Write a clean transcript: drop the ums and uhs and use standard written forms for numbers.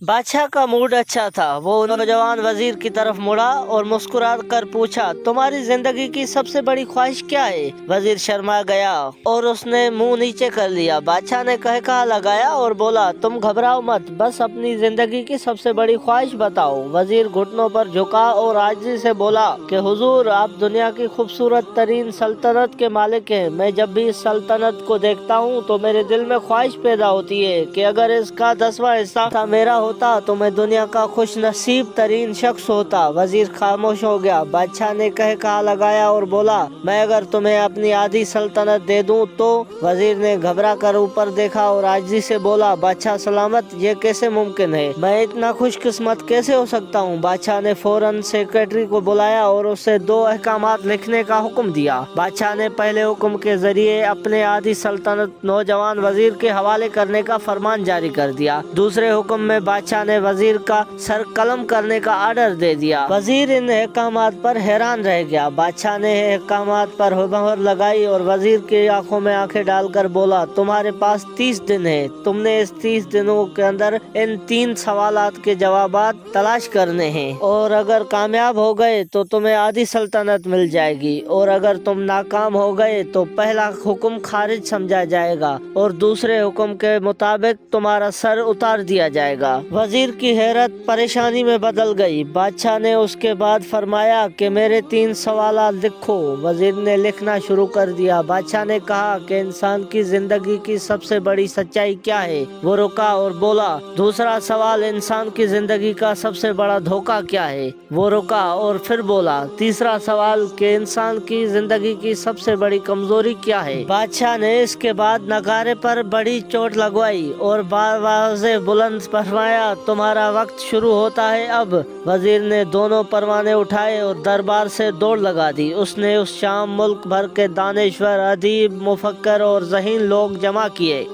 बादशाह का मूड अच्छा था। वो नौजवान वजीर की तरफ मुड़ा और मुस्कुरा कर पूछा, तुम्हारी जिंदगी की सबसे बड़ी ख्वाहिश क्या है? वजीर शर्मा गया और उसने मुंह नीचे कर लिया। बादशाह ने कहा लगाया और बोला, तुम घबराओ मत, बस अपनी जिंदगी की सबसे बड़ी ख्वाहिश बताओ। वजीर घुटनों पर झुका और आजिज़ी से बोला कि हुजूर, आप दुनिया की खूबसूरत तरीन सल्तनत के मालिक हैं। मैं जब भी इस सल्तनत को देखता हूँ तो मेरे दिल में ख्वाहिश पैदा होती है कि अगर इसका 10वां हिस्सा मेरा होता तो मैं दुनिया का खुश नसीब तरीन शख्स होता। वजीर खामोश हो गया। बादशाह ने कहा लगाया और बोला, मैं अगर तुम्हें अपनी आधी सल्तनत दे दूं तो? वजीर ने घबरा कर ऊपर देखा और आजिज़ी से बोला, बादशाह सलामत, ये कैसे मुमकिन है? मैं इतना खुशकिस्मत कैसे हो सकता हूँ? बादशाह ने फौरन सेक्रेटरी को बुलाया और उससे 2 अहकामात लिखने का हुक्म दिया। बादशाह ने पहले हुक्म के जरिए अपने आधी सल्तनत नौजवान वजीर के हवाले करने का फरमान जारी कर दिया। दूसरे हुक्म में बादशाह ने वजीर का सर कलम करने का आर्डर दे दिया। वजीर इन अहकामात पर हैरान रह गया। बादशाह ने अहकामात पर मोहर लगाई और वजीर की आंखों में आंखें डालकर बोला, तुम्हारे पास 30 दिन है। तुमने इस 30 दिनों के अंदर इन 3 सवालात के जवाबात तलाश करने हैं और अगर कामयाब हो गए तो तुम्हें आधी सल्तनत मिल जाएगी और अगर तुम नाकाम हो गए तो पहला हुक्म खारिज समझा जाएगा और दूसरे हुक्म के मुताबिक तुम्हारा सर उतार दिया जाएगा। वजीर की हैरत परेशानी में बदल गई। बादशाह ने उसके बाद फरमाया कि मेरे 3 सवाल लिखो। वजीर ने लिखना शुरू कर दिया। बादशाह ने कहा कि इंसान की जिंदगी की सबसे बड़ी सच्चाई क्या है? वो रुका और बोला, दूसरा सवाल, इंसान की जिंदगी का सबसे बड़ा धोखा क्या है? वो रुका और फिर बोला, तीसरा सवाल कि इंसान की जिंदगी की सबसे बड़ी कमजोरी क्या है? बादशाह ने इसके बाद नगारे पर बड़ी चोट लगवाई और बार से बुलंद फरमाया, तुम्हारा वक्त शुरू होता है अब। वजीर ने दोनों परवाने उठाए और दरबार से दौड़ लगा दी। उसने उस शाम मुल्क भर के दानिश्वर, अदीब, मुफक्कर और ज़हीन लोग जमा किए।